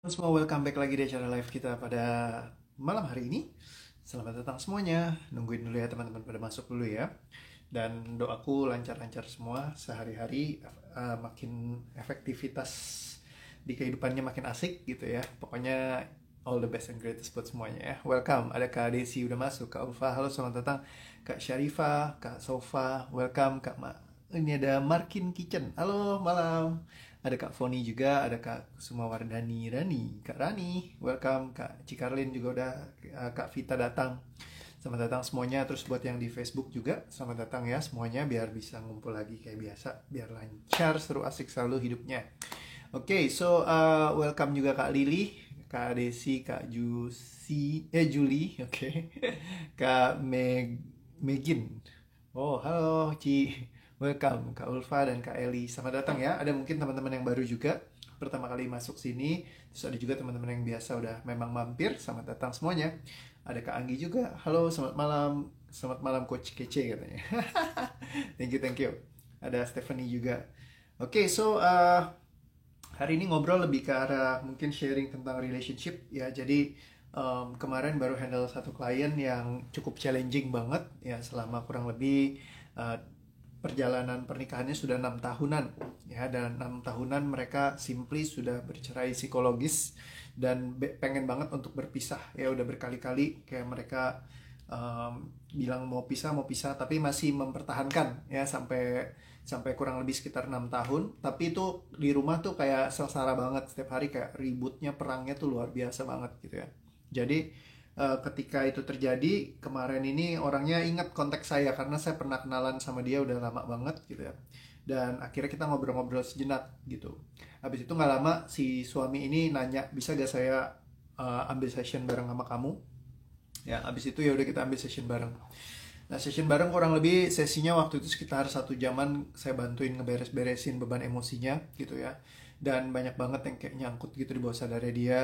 Semua welcome back lagi di acara live kita pada malam hari ini. Selamat datang semuanya. Nungguin dulu ya teman-teman pada masuk dulu ya. Dan doaku lancar-lancar semua sehari-hari, makin efektivitas di kehidupannya makin asik gitu ya. Pokoknya all the best and greatest buat semuanya ya. Welcome. Ada Kak Desi udah masuk, Kak Ulfa, halo selamat datang. Kak Syarifah, Kak Sofa, welcome. Ini ada Markin Kitchen. Halo malam. Ada Kak Foni juga, ada Kak Sumawardani Rani, Kak Rani, welcome. Kak Cikarlin juga udah, Kak Vita datang. Selamat datang semuanya. Terus buat yang di Facebook juga, selamat datang ya semuanya, biar bisa ngumpul lagi kayak biasa, biar lancar, seru, asik selalu hidupnya. Oke, so welcome juga Kak Lili, Kak Desi, Kak Julie, oke. Kak Megin. Oh, halo Ci. Welcome Kak Ulfa dan Kak Eli. Selamat datang ya. Ada mungkin teman-teman yang baru juga pertama kali masuk sini. Terus ada juga teman-teman yang biasa udah memang mampir. Selamat datang semuanya. Ada Kak Anggi juga. Halo, selamat malam. Selamat malam Coach Kece katanya. Thank you, thank you. Ada Stephanie juga. Oke, so hari ini ngobrol lebih ke arah mungkin sharing tentang relationship ya. Jadi kemarin baru handle satu klien yang cukup challenging banget ya, selama kurang lebih uh, perjalanan pernikahannya sudah 6 tahunan ya, dan 6 tahunan mereka simply sudah bercerai psikologis dan pengen banget untuk berpisah ya, udah berkali-kali kayak mereka bilang mau pisah tapi masih mempertahankan ya, sampai sampai kurang lebih sekitar 6 tahun. Tapi itu di rumah tuh kayak sengsara banget, setiap hari kayak ributnya, perangnya tuh luar biasa banget gitu ya. Jadi ketika itu terjadi kemarin ini, orangnya ingat kontak saya karena saya pernah kenalan sama dia udah lama banget gitu ya. Dan akhirnya kita ngobrol-ngobrol sejenak gitu. Habis itu nggak lama si suami ini nanya, bisa gak saya ambil session bareng sama kamu? Ya, habis itu ya udah kita ambil session bareng. Nah, session bareng kurang lebih sesinya waktu itu sekitar 1 jaman, saya bantuin ngeberes-beresin beban emosinya gitu ya. Dan banyak banget yang kayak nyangkut gitu di bawah sadarnya dia.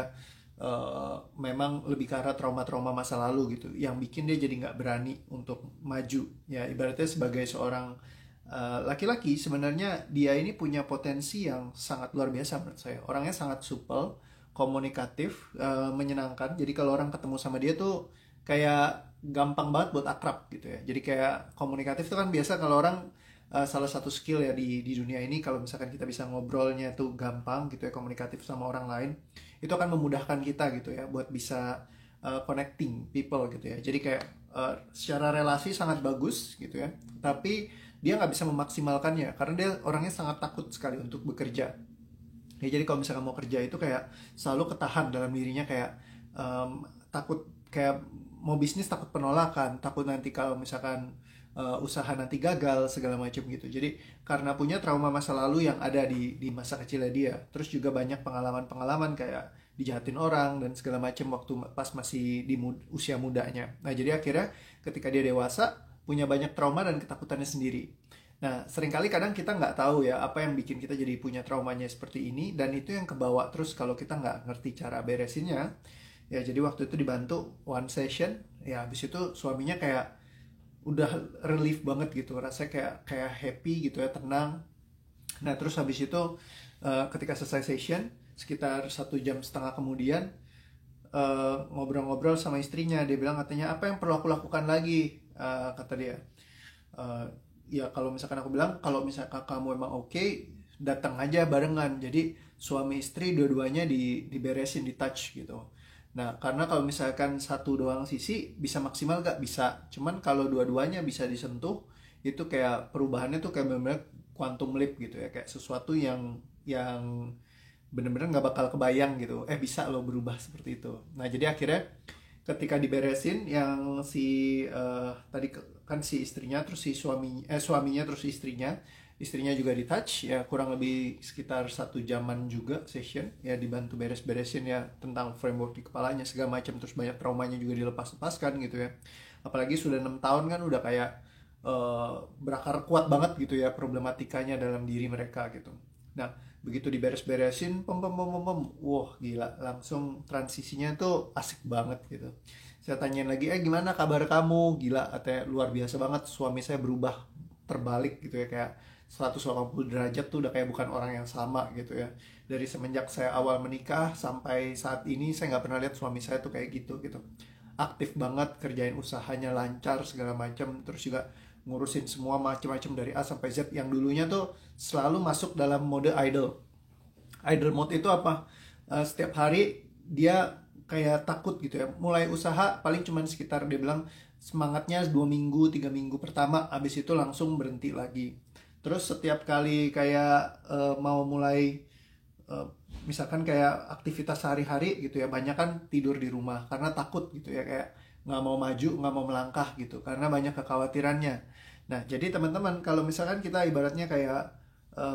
Memang lebih ke arah trauma-trauma masa lalu gitu, yang bikin dia jadi nggak berani untuk maju. Ya, ibaratnya sebagai seorang laki-laki, sebenarnya dia ini punya potensi yang sangat luar biasa menurut saya. Orangnya sangat supel, komunikatif, menyenangkan. Jadi kalau orang ketemu sama dia tuh kayak gampang banget buat akrab gitu ya. Jadi kayak komunikatif itu kan biasa kalau orang, salah satu skill ya di dunia ini, kalau misalkan kita bisa ngobrolnya tuh gampang gitu ya, komunikatif sama orang lain, itu akan memudahkan kita gitu ya buat bisa connecting people gitu ya. Jadi kayak secara relasi sangat bagus gitu ya, tapi dia nggak bisa memaksimalkannya karena dia orangnya sangat takut sekali untuk bekerja ya. Jadi kalau misalkan mau kerja itu kayak selalu ketahan dalam dirinya, kayak takut, kayak mau bisnis takut penolakan, takut nanti kalau misalkan usaha nanti gagal segala macam gitu. Jadi karena punya trauma masa lalu yang ada di masa kecilnya dia, terus juga banyak pengalaman-pengalaman kayak dijahatin orang dan segala macam waktu pas masih di usia mudanya. Nah, jadi akhirnya ketika dia dewasa punya banyak trauma dan ketakutannya sendiri. Nah, seringkali kadang kita nggak tahu ya apa yang bikin kita jadi punya traumanya seperti ini, dan itu yang kebawa terus kalau kita nggak ngerti cara beresinnya. Ya, jadi waktu itu dibantu one session, ya habis itu suaminya kayak udah relief banget gitu, rasanya kayak kayak happy gitu ya, tenang. Nah, terus habis itu ketika selesai session, sekitar 1,5 jam kemudian, ngobrol-ngobrol sama istrinya, dia bilang katanya, apa yang perlu aku lakukan lagi. Kata dia, "Eh, ya kalau misalkan aku bilang, kalau misalkan kamu emang oke, datang aja barengan." Jadi suami istri dua-duanya diberesin, di touch gitu. Nah, karena kalau misalkan satu doang sisi bisa maksimal gak bisa, cuman kalau dua-duanya bisa disentuh, itu kayak perubahannya tuh kayak bener-bener quantum leap gitu ya, kayak sesuatu yang bener-bener nggak bakal kebayang gitu, bisa lo berubah seperti itu. Nah, jadi akhirnya ketika diberesin yang si tadi kan si istrinya, terus si suaminya, terus istrinya juga di touch ya, kurang lebih sekitar 1 jaman juga session ya, dibantu beres-beresin ya tentang framework di kepalanya segala macam, terus banyak traumanya juga dilepas-lepaskan gitu ya. Apalagi sudah 6 tahun kan, udah kayak berakar kuat banget gitu ya problematikanya dalam diri mereka gitu. Nah, begitu diberes-beresin, pom, wah gila, langsung transisinya tuh asik banget gitu. Saya tanyain lagi, gimana kabar kamu? Gila, katanya luar biasa banget, suami saya berubah terbalik gitu ya, kayak 180 derajat tuh, udah kayak bukan orang yang sama gitu ya. Dari semenjak saya awal menikah sampai saat ini, saya nggak pernah lihat suami saya tuh kayak gitu gitu. Aktif banget, kerjain usahanya lancar segala macam, terus juga ngurusin semua macam-macam dari A sampai Z. Yang dulunya tuh selalu masuk dalam mode idle. Idle mode itu apa? Setiap hari dia kayak takut gitu ya. Mulai usaha paling cuman sekitar, dia bilang semangatnya 2 minggu, 3 minggu pertama, habis itu langsung berhenti lagi. Terus setiap kali kayak mau mulai eh, misalkan kayak aktivitas sehari-hari gitu ya, banyak kan tidur di rumah karena takut gitu ya, kayak nggak mau maju, nggak mau melangkah gitu karena banyak kekhawatirannya. Nah, jadi teman-teman, kalau misalkan kita ibaratnya kayak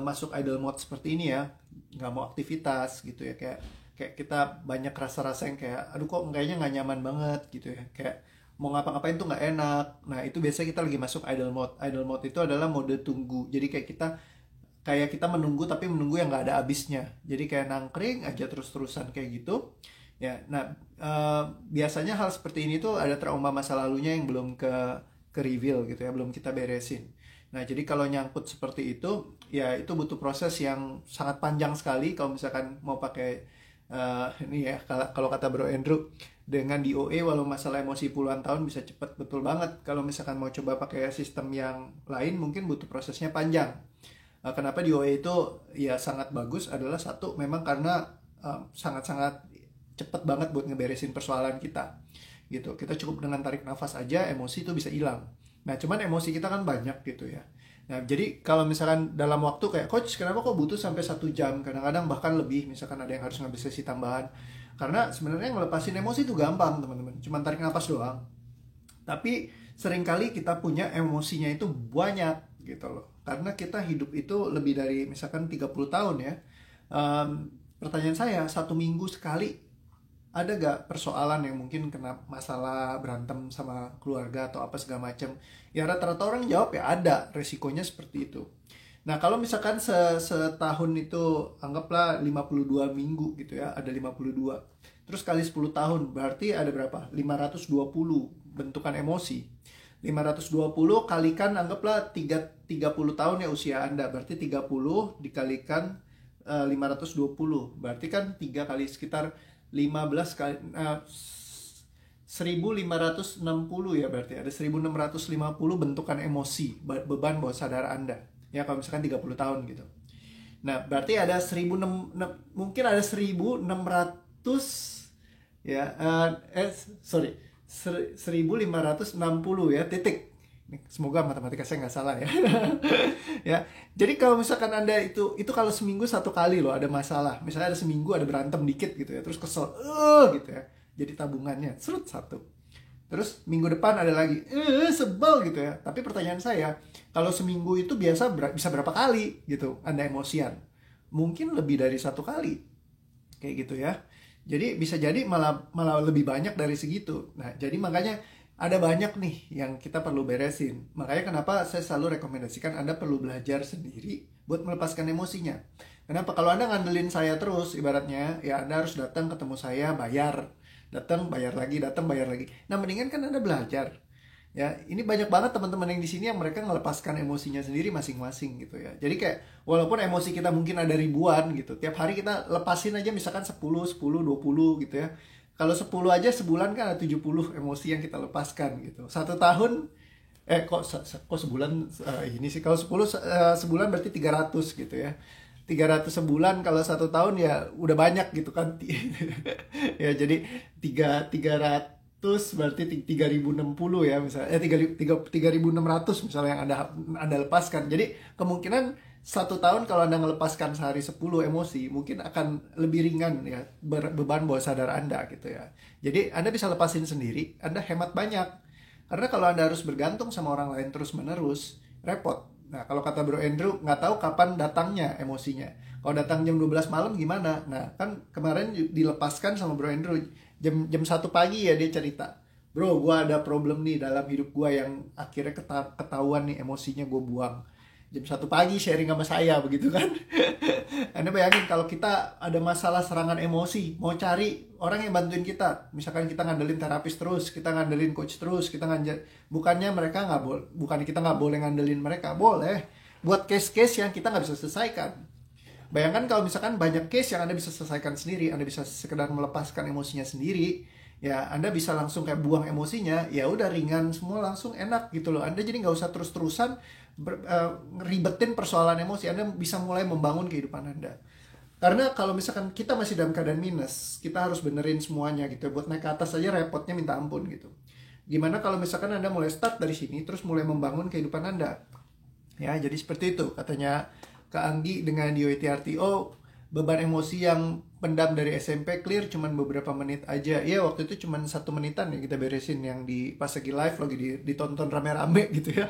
masuk idle mode seperti ini ya, nggak mau aktivitas gitu ya, kayak kayak kita banyak rasa-rasa yang kayak aduh kok kayaknya nggak nyaman banget gitu ya, kayak mau ngapa-ngapain tuh nggak enak. Nah, itu biasanya kita lagi masuk idle mode. Idle mode itu adalah mode tunggu, jadi kayak kita menunggu, tapi menunggu yang nggak ada habisnya, jadi kayak nangkring aja terus-terusan kayak gitu ya. Nah, biasanya hal seperti ini tuh ada trauma masa lalunya yang belum ke reveal gitu ya, belum kita beresin. Nah, jadi kalau nyangkut seperti itu ya, itu butuh proses yang sangat panjang sekali kalau misalkan mau pakai ini ya, kalau kata Bro Andrew, dengan DOA walau masalah emosi puluhan tahun bisa cepet. Betul banget. Kalau misalkan mau coba pakai sistem yang lain mungkin butuh prosesnya panjang. Kenapa di OA itu ya sangat bagus adalah satu, memang karena sangat-sangat cepet banget buat ngeberesin persoalan kita gitu. Kita cukup dengan tarik nafas aja, emosi itu bisa hilang. Nah, cuman emosi kita kan banyak gitu ya. Nah, jadi kalau misalkan dalam waktu kayak coach, kenapa kok butuh sampai 1 jam, kadang-kadang bahkan lebih, misalkan ada yang harus ngambil sesi tambahan. Karena sebenarnya ngelepasin emosi itu gampang teman-teman, cuman tarik nafas doang. Tapi seringkali kita punya emosinya itu banyak gitu loh. Karena kita hidup itu lebih dari misalkan 30 tahun ya. Pertanyaan saya, 1 minggu sekali ada gak persoalan yang mungkin kena masalah berantem sama keluarga atau apa segala macam? Ya rata-rata orang jawab ya ada, resikonya seperti itu. Nah, kalau misalkan setahun itu anggaplah 52 minggu gitu ya, ada 52. Terus kali 10 tahun berarti ada berapa? 520 bentukan emosi. 520 kalikan anggaplah 30 tahun ya usia Anda. Berarti 30 dikalikan 520. Berarti kan 3 kali sekitar 15 kali 1560 ya, berarti ada 1650 bentukan emosi, beban bawah sadar Anda. Ya kalau misalkan 30 tahun gitu. Nah, berarti ada 1600, mungkin ada 1600 ya, sorry, 1560 ya, titik. Semoga matematika saya nggak salah ya. Ya, jadi kalau misalkan Anda itu kalau seminggu 1 kali loh ada masalah, misalnya ada seminggu ada berantem dikit gitu ya, terus kesel, gitu ya, jadi tabungannya serut 1. Terus minggu depan ada lagi, sebel gitu ya. Tapi pertanyaan saya, kalau seminggu itu bisa berapa kali gitu Anda emosian? Mungkin lebih dari 1 kali, kayak gitu ya. Jadi bisa jadi malah lebih banyak dari segitu. Nah, jadi makanya ada banyak nih yang kita perlu beresin. Makanya kenapa saya selalu rekomendasikan Anda perlu belajar sendiri buat melepaskan emosinya. Kenapa? Kalau Anda ngandelin saya terus, ibaratnya ya Anda harus datang ketemu saya, bayar, datang bayar lagi, datang bayar lagi. Nah, mendingan kan Anda belajar. Ya, ini banyak banget teman-teman yang di sini yang mereka ngelepaskan emosinya sendiri masing-masing gitu ya. Jadi kayak walaupun emosi kita mungkin ada ribuan gitu, tiap hari kita lepasin aja misalkan 10, 10, 20 gitu ya. Kalau 10 aja sebulan kan ada 70 emosi yang kita lepaskan gitu. 1 tahun kok sebulan ini sih, kalau 10 sebulan berarti 300 gitu ya. 300 sebulan, kalau 1 tahun ya udah banyak gitu kan. Ya jadi 300 berarti 3060 ya misalnya, 3600 misalnya yang Anda lepaskan. Jadi kemungkinan 1 tahun kalau Anda ngelepaskan sehari 10 emosi, mungkin akan lebih ringan ya beban bawah sadar Anda gitu ya. Jadi Anda bisa lepasin sendiri, Anda hemat banyak. Karena kalau Anda harus bergantung sama orang lain terus-menerus, repot. Nah, kalau kata Bro Andrew, nggak tahu kapan datangnya emosinya. Kalau datang jam 12 malam gimana? Nah, kan kemarin dilepaskan sama Bro Andrew jam 1 pagi ya, dia cerita, "Bro, gue ada problem nih dalam hidup gue yang akhirnya ketahuan nih emosinya gue buang." Jam 1 pagi sharing sama saya begitu kan. Anda bayangin kalau kita ada masalah serangan emosi, mau cari orang yang bantuin kita. Misalkan kita ngandelin terapis terus, kita ngandelin coach terus, bukannya mereka nggak boleh, bukan kita nggak boleh ngandelin mereka, boleh. Buat case-case yang kita nggak bisa selesaikan. Bayangkan kalau misalkan banyak case yang Anda bisa selesaikan sendiri, Anda bisa sekedar melepaskan emosinya sendiri, ya Anda bisa langsung kayak buang emosinya, ya udah ringan semua, langsung enak gitu loh. Anda jadi nggak usah terus-terusan ribetin persoalan emosi. Anda bisa mulai membangun kehidupan Anda. Karena kalau misalkan kita masih dalam keadaan minus, kita harus benerin semuanya gitu. Buat naik ke atas aja repotnya minta ampun gitu. Gimana kalau misalkan Anda mulai start dari sini, terus mulai membangun kehidupan Anda? Ya, jadi seperti itu. Katanya Kak Anggi dengan di YTRTO, beban emosi yang pendam dari SMP clear cuman beberapa menit aja. Ya, waktu itu cuman 1 menitan ya kita beresin yang di pas lagi live, lagi ditonton rame-rame gitu ya.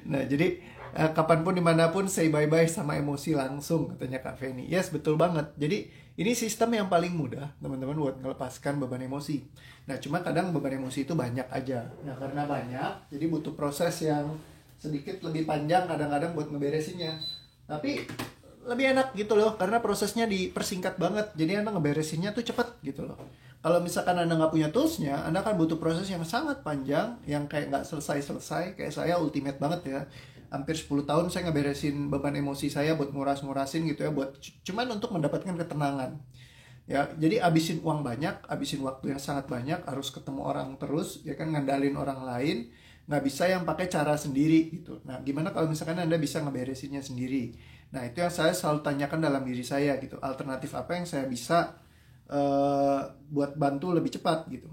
Nah, jadi kapanpun dimanapun say bye-bye sama emosi langsung, katanya Kak Feni. Yes, betul banget. Jadi ini sistem yang paling mudah teman-teman buat melepaskan beban emosi. Nah, cuma kadang beban emosi itu banyak aja. Nah, karena banyak, jadi butuh proses yang sedikit lebih panjang kadang-kadang buat ngeberesinnya. Tapi lebih enak gitu loh, karena prosesnya dipersingkat banget. Jadi Anda ngeberesinnya tuh cepet gitu loh. Kalau misalkan Anda nggak punya toolsnya, Anda kan butuh proses yang sangat panjang, yang kayak nggak selesai-selesai. Kayak saya ultimate banget ya. Hampir 10 tahun saya ngeberesin beban emosi saya buat nguras-ngurasin gitu ya, buat cuman untuk mendapatkan ketenangan. Ya, jadi abisin uang banyak, abisin waktu yang sangat banyak, harus ketemu orang terus, ya kan, ngandalin orang lain, nggak bisa yang pakai cara sendiri gitu. Nah, gimana kalau misalkan Anda bisa ngeberesinnya sendiri? Nah, itu yang saya selalu tanyakan dalam diri saya gitu. Alternatif apa yang saya bisa buat bantu lebih cepat gitu.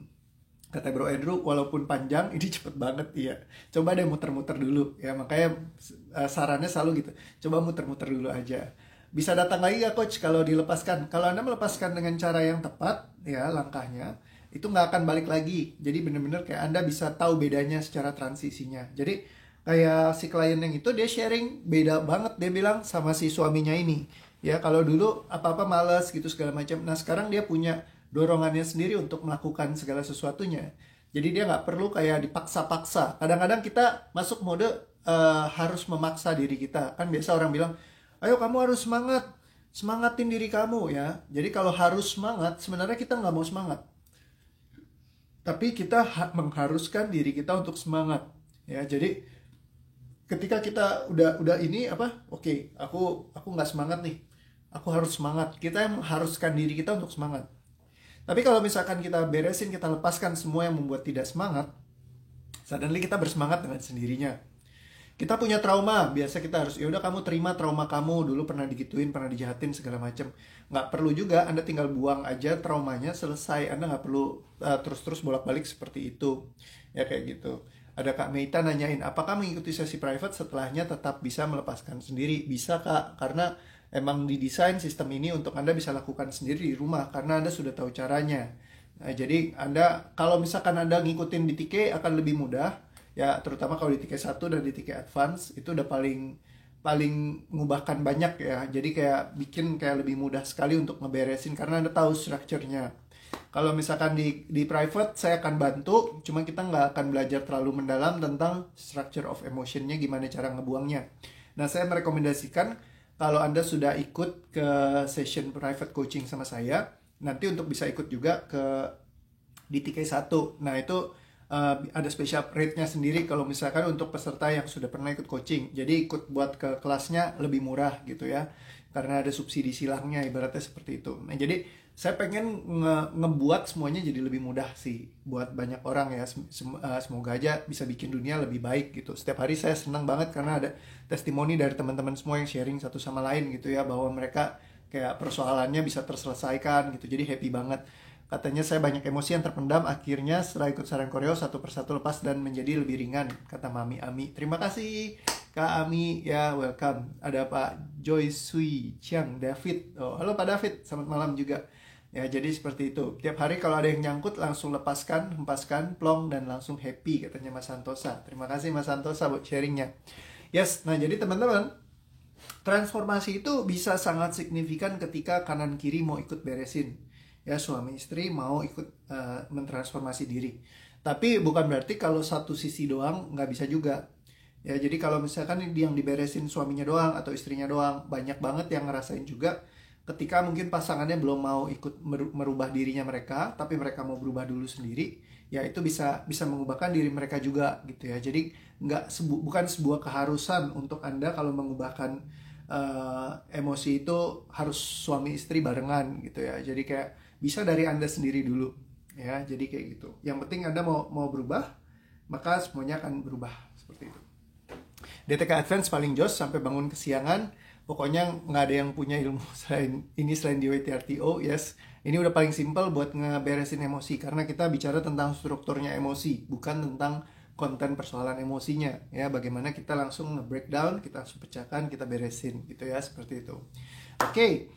Kata Bro Andrew, walaupun panjang, ini cepet banget, iya. Coba deh muter-muter dulu, ya. Makanya sarannya selalu gitu. Coba muter-muter dulu aja. Bisa datang lagi ya Coach kalau dilepaskan. Kalau Anda melepaskan dengan cara yang tepat, ya langkahnya, itu nggak akan balik lagi. Jadi bener-bener kayak Anda bisa tahu bedanya secara transisinya. Jadi kayak si klien yang itu, dia sharing beda banget. Dia bilang sama si suaminya ini. Ya, kalau dulu apa-apa males gitu segala macam. Nah, sekarang dia punya dorongannya sendiri untuk melakukan segala sesuatunya. Jadi dia nggak perlu kayak dipaksa-paksa. Kadang-kadang kita masuk mode harus memaksa diri kita. Kan biasa orang bilang, ayo kamu harus semangat, semangatin diri kamu ya. Jadi kalau harus semangat, sebenarnya kita nggak mau semangat. Tapi kita mengharuskan diri kita untuk semangat. Ya, jadi ketika kita udah ini apa, oke, aku nggak semangat nih. Aku harus semangat. Kita yang mengharuskan diri kita untuk semangat. Tapi kalau misalkan kita beresin, kita lepaskan semua yang membuat tidak semangat, suddenly kita bersemangat dengan sendirinya. Kita punya trauma, biasa kita harus, ya udah kamu terima trauma kamu, dulu pernah digituin, pernah dijahatin, segala macam. Nggak perlu juga, Anda tinggal buang aja traumanya, selesai. Anda nggak perlu terus-terus bolak-balik seperti itu. Ya kayak gitu. Ada Kak Meita nanyain, apakah mengikuti sesi private setelahnya tetap bisa melepaskan sendiri? Bisa Kak, karena emang didesain sistem ini untuk Anda bisa lakukan sendiri di rumah karena Anda sudah tahu caranya. Nah, jadi Anda kalau misalkan Anda ngikutin di TK akan lebih mudah ya, terutama kalau di TK 1 dan di TK Advance itu udah paling ngubahkan banyak ya. Jadi kayak bikin kayak lebih mudah sekali untuk ngeberesin karena Anda tahu strukturnya. Kalau misalkan di private saya akan bantu, cuma kita nggak akan belajar terlalu mendalam tentang structure of emotionnya, gimana cara ngebuangnya. Nah, saya merekomendasikan kalau Anda sudah ikut ke session private coaching sama saya, nanti untuk bisa ikut juga di TK1. Nah, itu ada special rate-nya sendiri kalau misalkan untuk peserta yang sudah pernah ikut coaching. Jadi ikut buat ke kelasnya lebih murah gitu ya. Karena ada subsidi silangnya, ibaratnya seperti itu. Nah, jadi saya pengen ngebuat semuanya jadi lebih mudah sih buat banyak orang ya. Semoga aja bisa bikin dunia lebih baik gitu. Setiap hari saya senang banget karena ada testimoni dari teman-teman semua yang sharing satu sama lain gitu ya, bahwa mereka kayak persoalannya bisa terselesaikan gitu. Jadi happy banget. Katanya saya banyak emosi yang terpendam, akhirnya setelah ikut saran koreo satu persatu lepas dan menjadi lebih ringan, kata Mami Ami. Terima kasih Kak Ami ya, welcome. Ada Pak Joy Sui Chiang David. Oh, halo Pak David, selamat malam juga. Ya, jadi seperti itu. Tiap hari kalau ada yang nyangkut langsung lepaskan, hempaskan, plong, dan langsung happy, katanya Mas Santosa. Terima kasih Mas Santosa buat sharingnya. Yes, nah jadi teman-teman, transformasi itu bisa sangat signifikan ketika kanan kiri mau ikut beresin. Ya, suami istri mau ikut mentransformasi diri. Tapi bukan berarti kalau satu sisi doang nggak bisa juga. Ya, jadi kalau misalkan yang diberesin suaminya doang atau istrinya doang, banyak banget yang ngerasain juga ketika mungkin pasangannya belum mau ikut merubah dirinya mereka, tapi mereka mau berubah dulu sendiri, ya itu bisa mengubahkan diri mereka juga gitu ya. Jadi bukan sebuah keharusan untuk Anda kalau mengubahkan emosi itu harus suami istri barengan gitu ya. Jadi kayak bisa dari Anda sendiri dulu ya. Jadi kayak gitu. Yang penting Anda mau berubah, maka semuanya akan berubah seperti itu. DTK Advance paling jos sampai bangun kesiangan. Pokoknya nggak ada yang punya ilmu selain DOITRTO. Yes, ini udah paling simple buat ngeberesin emosi, karena kita bicara tentang strukturnya emosi, bukan tentang konten persoalan emosinya ya. Bagaimana kita langsung nge-breakdown, kita langsung pecahkan, kita beresin gitu ya, seperti itu. Oke,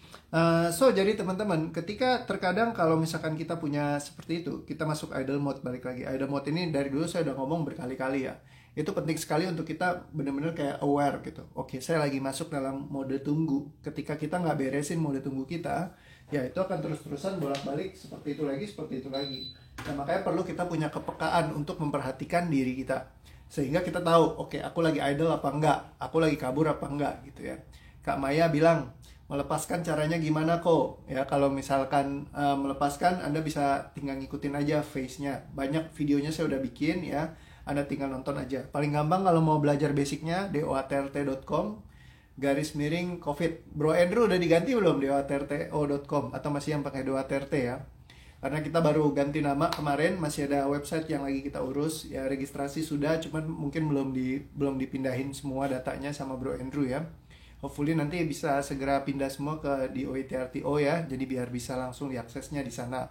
so jadi teman-teman, ketika terkadang kalau misalkan kita punya seperti itu, kita masuk idle mode. Balik lagi, idle mode ini dari dulu saya udah ngomong berkali-kali ya. Itu penting sekali untuk kita benar-benar kayak aware gitu. Oke, saya lagi masuk dalam mode tunggu. Ketika kita nggak beresin mode tunggu kita, ya itu akan terus-terusan bolak-balik seperti itu lagi, seperti itu lagi. Nah, makanya perlu kita punya kepekaan untuk memperhatikan diri kita. Sehingga kita tahu, oke, aku lagi idle apa enggak, aku lagi kabur apa enggak gitu ya. Kak Maya bilang, melepaskan caranya gimana kok? Ya, kalau misalkan melepaskan, Anda bisa tinggal ngikutin aja face-nya. Banyak videonya saya udah bikin ya. Anda tinggal nonton aja. Paling gampang kalau mau belajar basicnya, doatrt.com/COVID. Bro Andrew udah diganti belum doatrt.com atau masih yang pakai doatrt ya? Karena kita baru ganti nama kemarin, masih ada website yang lagi kita urus. Ya, registrasi sudah, cuman mungkin belum dipindahin semua datanya sama Bro Andrew ya. Hopefully nanti bisa segera pindah semua ke DOITRTO ya. Jadi biar bisa langsung diaksesnya di sana.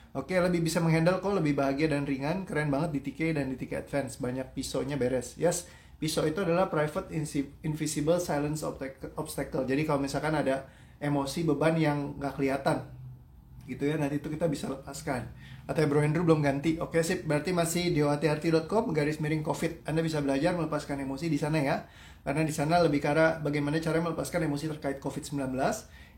Oke, lebih bisa menghandle kok, lebih bahagia dan ringan. Keren banget di TK dan di TK Advance. Banyak pisaunya beres. Yes, pisau itu adalah private invisible silence obstacle. Jadi kalau misalkan ada emosi, beban yang nggak kelihatan gitu ya, nanti itu kita bisa lepaskan. Atau Bro Andrew belum ganti. Oke sip, berarti masih di doatrt.com/COVID. Anda bisa belajar melepaskan emosi di sana ya. Karena di sana lebih ke arah bagaimana cara melepaskan emosi terkait COVID-19.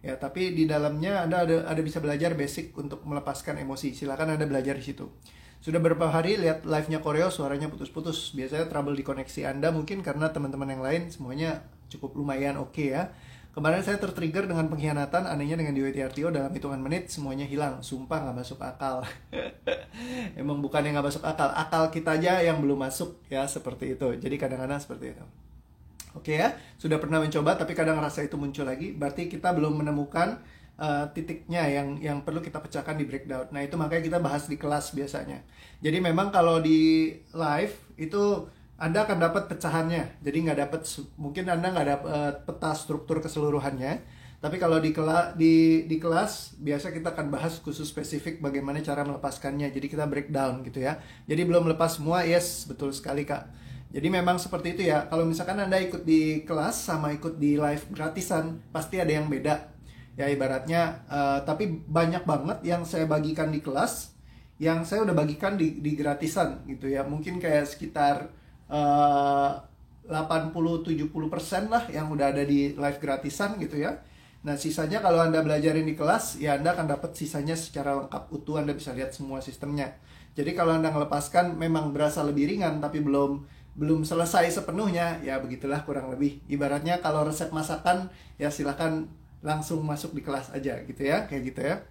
Ya, tapi di dalamnya Anda ada bisa belajar basic untuk melepaskan emosi. Silakan Anda belajar di situ. Sudah beberapa hari lihat live-nya Koreo, suaranya putus-putus. Biasanya trouble di koneksi Anda mungkin karena teman-teman yang lain semuanya cukup lumayan oke ya. Kemarin saya tertrigger dengan pengkhianatan, anehnya dengan DOITRTO dalam hitungan menit semuanya hilang. Sumpah nggak masuk akal. Emang bukan yang nggak masuk akal, akal kita aja yang belum masuk ya, seperti itu. Jadi kadang-kadang seperti itu. Oke ya, sudah pernah mencoba tapi kadang rasa itu muncul lagi, berarti kita belum menemukan titiknya yang perlu kita pecahkan di breakdown. Nah itu makanya kita bahas di kelas biasanya. Jadi memang kalau di live itu Anda akan dapat pecahannya, jadi nggak dapat, mungkin Anda nggak dapat peta struktur keseluruhannya. Tapi kalau di kelas biasa kita akan bahas khusus spesifik bagaimana cara melepaskannya. Jadi kita breakdown gitu ya. Jadi belum lepas semua, yes betul sekali Kak. Jadi memang seperti itu ya. Kalau misalkan Anda ikut di kelas sama ikut di live gratisan, pasti ada yang beda. Ya ibaratnya, tapi banyak banget yang saya bagikan di kelas, yang saya udah bagikan di gratisan gitu ya. Mungkin kayak sekitar 80-70% lah yang udah ada di live gratisan gitu ya. Nah sisanya kalau Anda belajarin di kelas, ya Anda akan dapat sisanya secara lengkap utuh. Anda bisa lihat semua sistemnya. Jadi kalau Anda melepaskan memang berasa lebih ringan, tapi belum selesai sepenuhnya, ya begitulah kurang lebih. Ibaratnya kalau resep masakan, ya silahkan langsung masuk di kelas aja gitu ya, kayak gitu ya.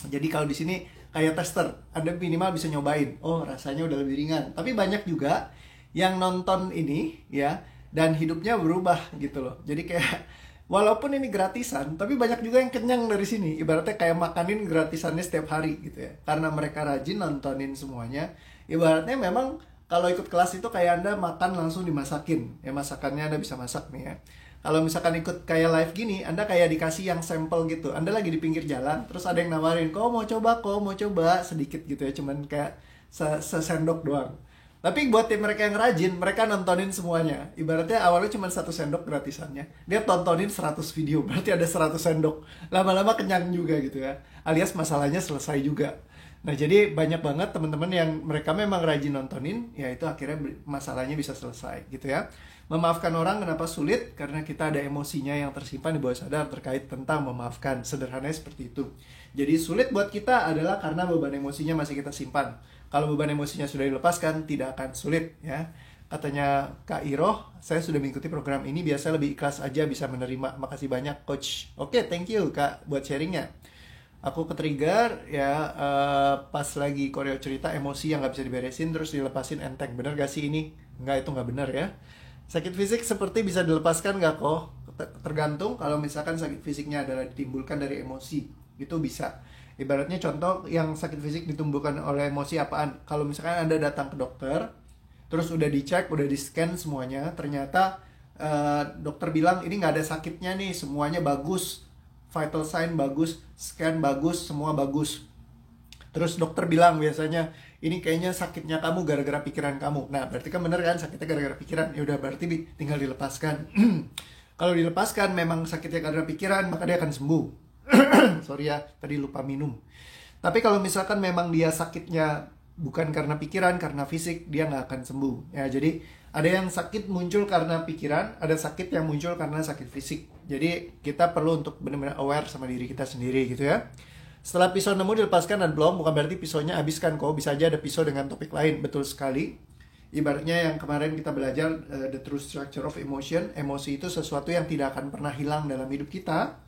Jadi kalau di sini kayak tester, Anda minimal bisa nyobain, oh rasanya udah lebih ringan. Tapi banyak juga yang nonton ini ya, dan hidupnya berubah gitu loh. Jadi kayak walaupun ini gratisan, tapi banyak juga yang kenyang dari sini. Ibaratnya kayak makanin gratisannya setiap hari gitu ya. Karena mereka rajin nontonin semuanya. Ibaratnya memang kalau ikut kelas itu kayak Anda makan langsung dimasakin. Ya masakannya Anda bisa masak nih ya. Kalau misalkan ikut kayak live gini, Anda kayak dikasih yang sampel gitu. Anda lagi di pinggir jalan, terus ada yang nawarin, kok mau coba sedikit gitu ya. Cuman kayak sesendok doang. Tapi buat tim mereka yang rajin, mereka nontonin semuanya. Ibaratnya awalnya cuma 1 sendok gratisannya. Dia tontonin 100 video, berarti ada 100 sendok. Lama-lama kenyang juga gitu ya. Alias masalahnya selesai juga. Nah jadi banyak banget teman-teman yang mereka memang rajin nontonin, ya itu akhirnya masalahnya bisa selesai gitu ya. Memaafkan orang kenapa sulit? Karena kita ada emosinya yang tersimpan di bawah sadar terkait tentang memaafkan. Sederhananya seperti itu. Jadi sulit buat kita adalah karena beban emosinya masih kita simpan. Kalau beban emosinya sudah dilepaskan, tidak akan sulit ya. Katanya Kak Iroh, saya sudah mengikuti program ini, biasa lebih ikhlas aja bisa menerima. Makasih banyak Coach. Oke, thank you Kak buat sharingnya. Aku ketrigger ya pas lagi Koreo cerita emosi yang nggak bisa diberesin terus dilepasin enteng. Bener gak sih ini? Enggak, itu nggak bener ya. Sakit fisik seperti bisa dilepaskan nggak kok? tergantung. Kalau misalkan sakit fisiknya adalah ditimbulkan dari emosi, itu bisa. Ibaratnya contoh yang sakit fisik ditimbulkan oleh emosi apaan? Kalau misalkan Anda datang ke dokter, terus udah dicek, udah di scan semuanya, ternyata dokter bilang ini nggak ada sakitnya nih, semuanya bagus, vital sign bagus, scan bagus, semua bagus. Terus dokter bilang biasanya ini kayaknya sakitnya kamu gara-gara pikiran kamu. Nah berarti kan bener kan sakitnya gara-gara pikiran. Ya udah berarti tinggal dilepaskan. Kalau dilepaskan memang sakitnya karena pikiran, maka dia akan sembuh. Sorry ya, tadi lupa minum. Tapi kalau misalkan memang dia sakitnya bukan karena pikiran, karena fisik, dia nggak akan sembuh. Ya, jadi ada yang sakit muncul karena pikiran, ada sakit yang muncul karena sakit fisik. Jadi kita perlu untuk benar-benar aware sama diri kita sendiri gitu ya. Setelah pisau nemu dilepaskan dan belum, bukan berarti pisaunya habiskan kok. Bisa aja ada pisau dengan topik lain, betul sekali. Ibaratnya yang kemarin kita belajar, the true structure of emotion. Emosi itu sesuatu yang tidak akan pernah hilang dalam hidup kita.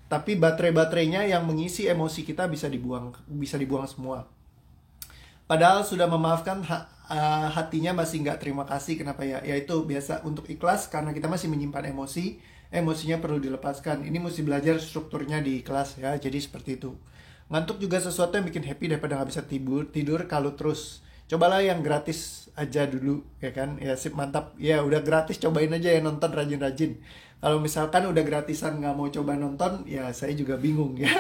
Tapi baterai-baterainya yang mengisi emosi kita bisa dibuang semua. Padahal sudah memaafkan, hatinya masih nggak terima kasih. Kenapa ya? Yaitu biasa untuk ikhlas karena kita masih menyimpan emosi. Emosinya perlu dilepaskan. Ini mesti belajar strukturnya di kelas ya. Jadi seperti itu. Ngantuk juga sesuatu yang bikin happy daripada nggak bisa tidur kalau terus. Cobalah yang gratis aja dulu, ya kan? Ya sip, mantap. Ya udah gratis, cobain aja ya, nonton rajin-rajin. Kalau misalkan udah gratisan nggak mau coba nonton, ya saya juga bingung ya.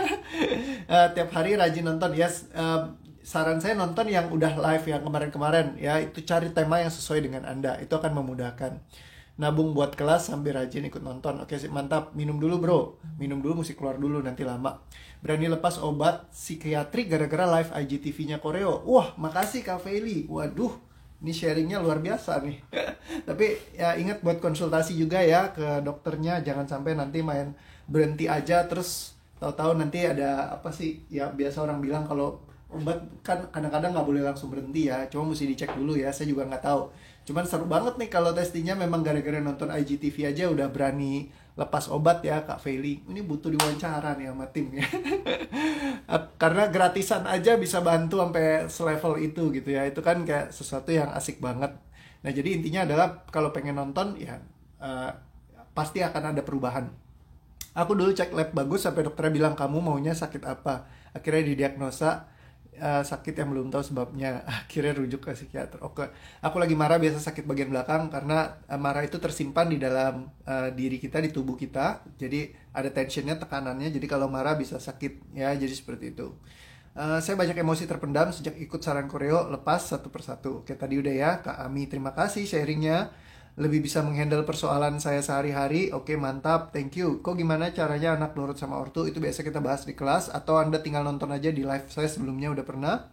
Tiap hari rajin nonton ya. Saran saya nonton yang udah live yang kemarin-kemarin ya. Itu cari tema yang sesuai dengan Anda. Itu akan memudahkan. Nabung buat kelas sambil rajin ikut nonton. Oke sip, mantap. Minum dulu bro. Minum dulu, mesti keluar dulu, nanti lama. Berani lepas obat psikiatri gara-gara live IGTV-nya Koreo. Wah, makasih Kak Feli. Waduh, ini sharingnya luar biasa nih. Tapi ya ingat buat konsultasi juga ya ke dokternya. Jangan sampai nanti main berhenti aja terus tahu-tahu nanti ada apa sih. Ya biasa orang bilang kalau obat kan kadang-kadang nggak boleh langsung berhenti ya. Cuma mesti dicek dulu ya, saya juga nggak tahu. Cuman seru banget nih kalau testingnya memang gara-gara nonton IGTV aja udah berani lepas obat ya Kak Feli. Ini butuh diwawancara nih sama tim ya. Karena gratisan aja bisa bantu sampai selevel itu gitu ya. Itu kan kayak sesuatu yang asik banget. Nah jadi intinya adalah kalau pengen nonton ya pasti akan ada perubahan. Aku dulu cek lab bagus sampai dokternya bilang kamu maunya sakit apa. Akhirnya didiagnosa sakit yang belum tahu sebabnya. Akhirnya rujuk ke psikiater. Oke, aku lagi marah biasa sakit bagian belakang karena marah itu tersimpan di dalam diri kita, di tubuh kita. Jadi ada tensionnya, tekanannya. Jadi kalau marah bisa sakit ya. Jadi seperti itu. Saya banyak emosi terpendam sejak ikut saran Koreo, lepas satu persatu. Oke, tadi udah ya Kak Ami, terima kasih sharingnya. Lebih bisa menghandle persoalan saya sehari-hari. Oke, mantap, thank you. Kok gimana caranya anak nurut sama ortu? Itu biasa kita bahas di kelas. Atau Anda tinggal nonton aja di live saya sebelumnya udah pernah.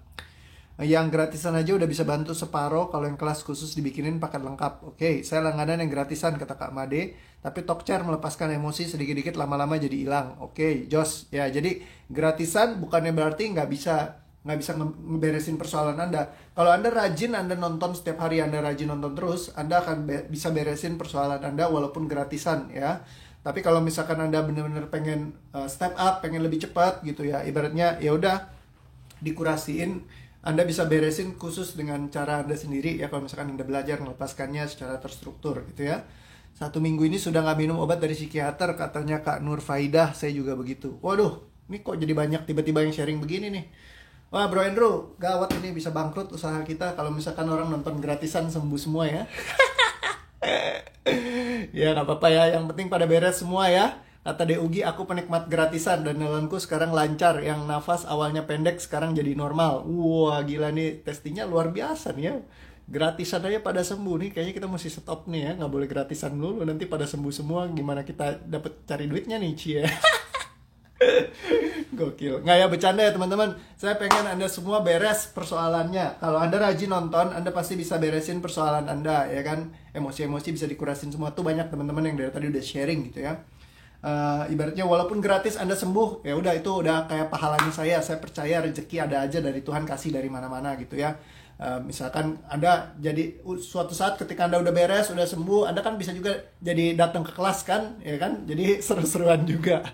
Yang gratisan aja udah bisa bantu separoh. Kalau yang kelas khusus dibikinin paket lengkap. Oke, saya langganan yang gratisan kata Kak Made. Tapi Talkchair melepaskan emosi sedikit-sedikit, lama-lama jadi hilang. Oke, Jos. Ya, jadi gratisan bukannya berarti nggak bisa ngeberesin persoalan Anda. Kalau Anda rajin, Anda nonton setiap hari, Anda rajin nonton terus, Anda akan bisa beresin persoalan Anda walaupun gratisan ya. Tapi kalau misalkan Anda benar-benar pengen step up, pengen lebih cepat gitu ya, ibaratnya ya udah dikurasiin, Anda bisa beresin khusus dengan cara Anda sendiri ya. Kalau misalkan Anda belajar melepaskannya secara terstruktur gitu ya. 1 minggu ini sudah nggak minum obat dari psikiater, katanya Kak Nur Faidah. Saya juga begitu. Waduh, ini kok jadi banyak tiba-tiba yang sharing begini nih. Wah Bro Andrew, gawat ini, bisa bangkrut usaha kita kalau misalkan orang nonton gratisan sembuh semua ya. Ya nggak apa-apa ya, yang penting pada beres semua ya. Kata Deugi, aku penikmat gratisan dan nelanku sekarang lancar. Yang nafas awalnya pendek sekarang jadi normal. Wah gila nih, testingnya luar biasa nih ya. Gratisan aja pada sembuh nih, kayaknya kita mesti stop nih ya. Nggak boleh gratisan dulu, nanti pada sembuh semua. Gimana kita dapat cari duitnya nih Cie. Gokil. Nggak ya, bercanda ya teman-teman. Saya pengen Anda semua beres persoalannya. Kalau Anda rajin nonton, Anda pasti bisa beresin persoalan Anda ya kan. Emosi-emosi bisa dikurasin semua. Tuh banyak teman-teman yang dari tadi udah sharing gitu ya. Ibaratnya walaupun gratis Anda sembuh, ya udah itu udah kayak pahalanya saya. Saya percaya rezeki ada aja dari Tuhan, kasih dari mana-mana gitu ya. Misalkan Anda jadi suatu saat ketika Anda udah beres, udah sembuh, Anda kan bisa juga jadi datang ke kelas kan, ya kan? Jadi seru-seruan juga.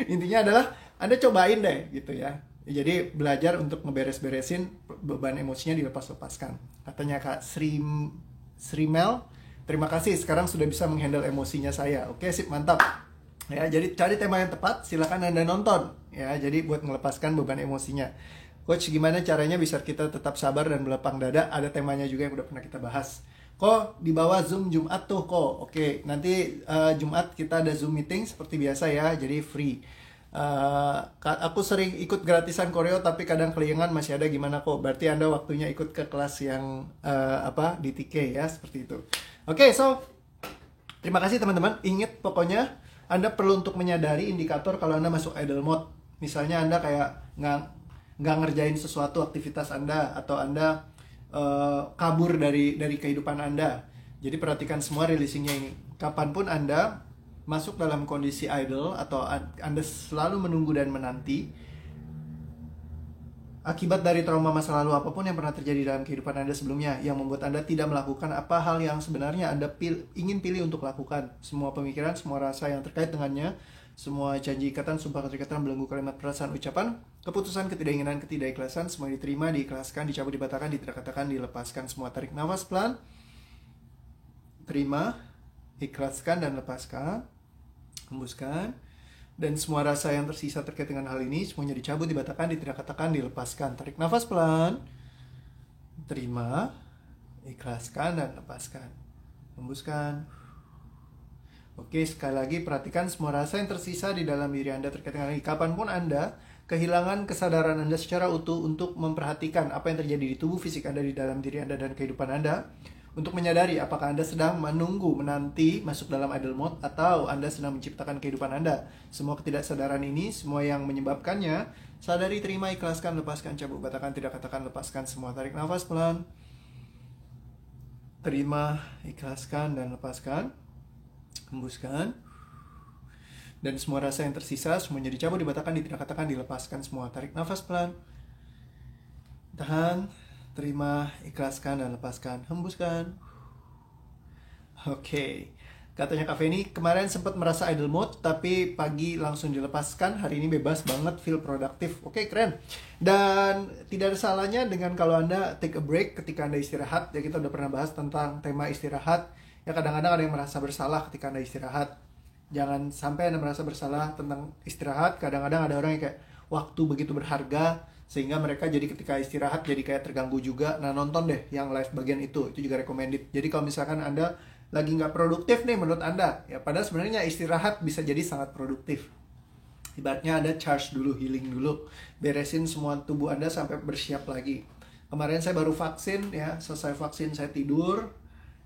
Intinya adalah Anda cobain deh gitu ya. Jadi belajar untuk ngeberes-beresin beban emosinya, dilepas-lepaskan. Katanya Kak Srimel, Terima kasih, sekarang sudah bisa menghandle emosinya saya. Oke, sip, mantap. Ya, jadi cari tema yang tepat, silakan Anda nonton. Ya, jadi buat melepaskan beban emosinya. Coach, gimana caranya bisa kita tetap sabar dan berlapang dada? Ada temanya juga yang udah pernah kita bahas. Kok di bawah Zoom Jumat tuh kok. Oke, nanti Jumat kita ada Zoom meeting seperti biasa ya, jadi free. Aku sering ikut gratisan koreo tapi kadang keliengan masih ada, gimana kok? Berarti Anda waktunya ikut ke kelas yang di TK ya, seperti itu. Oke, so terima kasih teman-teman. Ingat pokoknya Anda perlu untuk menyadari indikator kalau Anda masuk idle mode. Misalnya Anda kayak nggak ngerjain sesuatu aktivitas Anda, atau Anda kabur dari kehidupan Anda. Jadi perhatikan semua releasingnya ini. Kapanpun Anda masuk dalam kondisi idle atau Anda selalu menunggu dan menanti, akibat dari trauma masa lalu apapun yang pernah terjadi dalam kehidupan Anda sebelumnya yang membuat Anda tidak melakukan apa hal yang sebenarnya Anda ingin pilih untuk lakukan. Semua pemikiran, semua rasa yang terkait dengannya, semua janji ikatan, sumpah keterikatan, belenggu kalimat, perasaan, ucapan, keputusan, ketidakingginan, ketidakikhlasan, semua diterima, diikhlaskan, dicabut, dibatalkan, ditidak-katakan, dilepaskan. Semua tarik nafas pelan. Terima, ikhlaskan dan lepaskan. Hembuskan. Dan semua rasa yang tersisa terkait dengan hal ini semuanya dicabut, dibatalkan, ditidak-katakan, dilepaskan. Tarik nafas pelan. Terima, ikhlaskan dan lepaskan. Hembuskan. Oke, sekali lagi perhatikan semua rasa yang tersisa di dalam diri Anda terkait dengan ini. Kapanpun Anda kehilangan kesadaran Anda secara utuh untuk memperhatikan apa yang terjadi di tubuh fisik Anda, di dalam diri Anda dan kehidupan Anda, untuk menyadari apakah Anda sedang menanti masuk dalam idle mode atau Anda sedang menciptakan kehidupan Anda. Semua ketidaksadaran ini, semua yang menyebabkannya, sadari, terima, ikhlaskan, lepaskan, cabut, batalkan, tidak katakan, lepaskan. Semua tarik nafas pelan. Terima, ikhlaskan dan lepaskan. Hembuskan. Dan semua rasa yang tersisa semuanya dicabut, dibatalkan, tidak katakan, dilepaskan. Semua tarik nafas pelan. Tahan. Terima, ikhlaskan dan lepaskan. Hembuskan. Oke. Katanya Kak Feni, kemarin sempat merasa idle mode tapi pagi langsung dilepaskan. Hari ini bebas banget, feel produktif. Oke, keren. Dan tidak ada salahnya dengan kalau Anda take a break ketika Anda istirahat. Ya, kita udah pernah bahas tentang tema istirahat. Ya, kadang-kadang ada yang merasa bersalah ketika Anda istirahat. Jangan sampai Anda merasa bersalah tentang istirahat. Kadang-kadang ada orang yang kayak, waktu begitu berharga, sehingga mereka jadi ketika istirahat jadi kayak terganggu juga. Nah, nonton deh yang live bagian itu juga recommended. Jadi kalau misalkan Anda lagi nggak produktif nih menurut Anda, ya padahal sebenarnya istirahat bisa jadi sangat produktif. Ibaratnya Anda charge dulu, healing dulu, beresin semua tubuh Anda sampai bersiap lagi. Kemarin saya baru vaksin ya, selesai vaksin saya tidur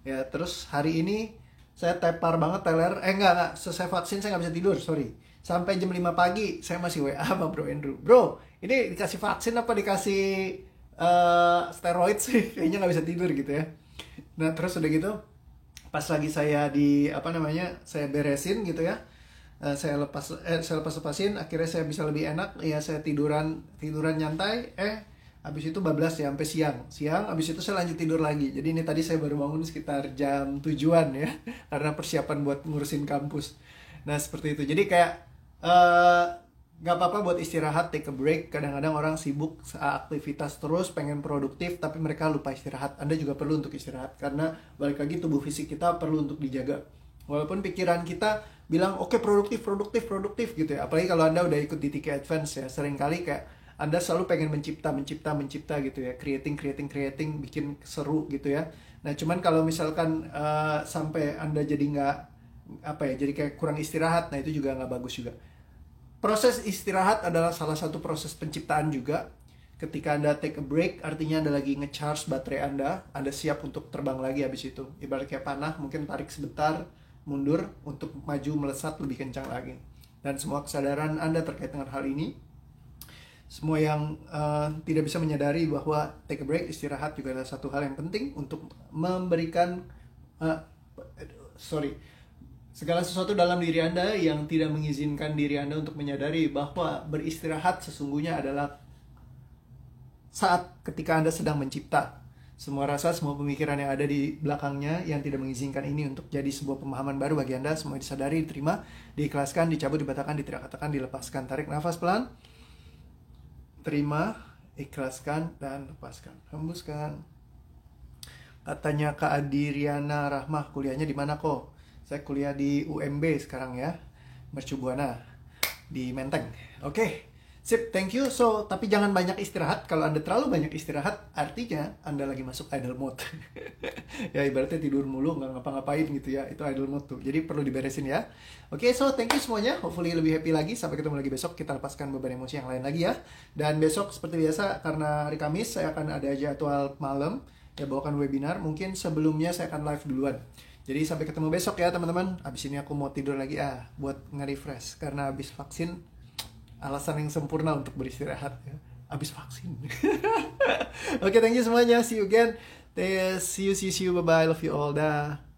ya, terus hari ini saya tepar banget teler, enggak, selesai vaksin saya nggak bisa tidur, sorry. Sampai jam 5 pagi saya masih WA sama Bro Andrew. Bro, ini dikasih vaksin apa dikasih steroid sih? Kayaknya nggak bisa tidur gitu ya. Nah, terus udah gitu, pas lagi saya saya beresin gitu ya, saya lepasin, akhirnya saya bisa lebih enak ya, saya tiduran nyantai. Habis itu bablas ya sampai siang, habis itu saya lanjut tidur lagi. Jadi ini tadi saya baru bangun sekitar jam 7-an ya, karena persiapan buat ngurusin kampus. Nah, seperti itu. Jadi kayak nggak apa-apa buat istirahat, take a break. Kadang-kadang orang sibuk aktivitas terus, pengen produktif, tapi mereka lupa istirahat. Anda juga perlu untuk istirahat, karena balik lagi tubuh fisik kita perlu untuk dijaga. Walaupun pikiran kita bilang oke, produktif gitu ya. Apalagi kalau Anda udah ikut di TK Advance ya, seringkali kayak Anda selalu pengen mencipta gitu ya, creating, bikin seru gitu ya. Nah, cuman kalau misalkan sampai Anda jadi jadi kayak kurang istirahat, nah itu juga nggak bagus juga. Proses istirahat adalah salah satu proses penciptaan juga. Ketika Anda take a break, artinya Anda lagi nge-charge baterai Anda siap untuk terbang lagi habis itu. Ibarat kayak panah, mungkin tarik sebentar, mundur untuk maju melesat lebih kencang lagi. Dan semua kesadaran Anda terkait dengan hal ini, semua yang tidak bisa menyadari bahwa take a break, istirahat juga adalah satu hal yang penting untuk memberikan segala sesuatu dalam diri Anda yang tidak mengizinkan diri Anda untuk menyadari bahwa beristirahat sesungguhnya adalah saat ketika Anda sedang mencipta. Semua rasa, semua pemikiran yang ada di belakangnya yang tidak mengizinkan ini untuk jadi sebuah pemahaman baru bagi Anda, semua disadari, diterima, diikhlaskan, dicabut, dibatalkan, tidak katakan, dilepaskan. Tarik nafas pelan. Terima, ikhlaskan, dan lepaskan. Hembuskan. Katanya Kak Adiriana Rahmah, kuliahnya di mana kok? Saya kuliah di UMB sekarang ya, Mercu Buana di Menteng. Oke, sip, thank you. So, tapi jangan banyak istirahat. Kalau Anda terlalu banyak istirahat, artinya Anda lagi masuk idle mode. Ya, ibaratnya tidur mulu, nggak ngapa-ngapain gitu ya. Itu idle mode tuh. Jadi perlu diberesin ya. Oke, so thank you semuanya. Hopefully lebih happy lagi. Sampai ketemu lagi besok. Kita lepaskan beban emosi yang lain lagi ya. Dan besok seperti biasa, karena hari Kamis, saya akan ada jadwal malam. Ya, bawakan webinar. Mungkin sebelumnya saya akan live duluan. Jadi sampai ketemu besok ya teman-teman. Abis ini aku mau tidur lagi buat nge-refresh. Karena abis vaksin, alasan yang sempurna untuk beristirahat ya. Abis vaksin. Oke, thank you semuanya. See you again. See you. Bye-bye. Love you all. Dah.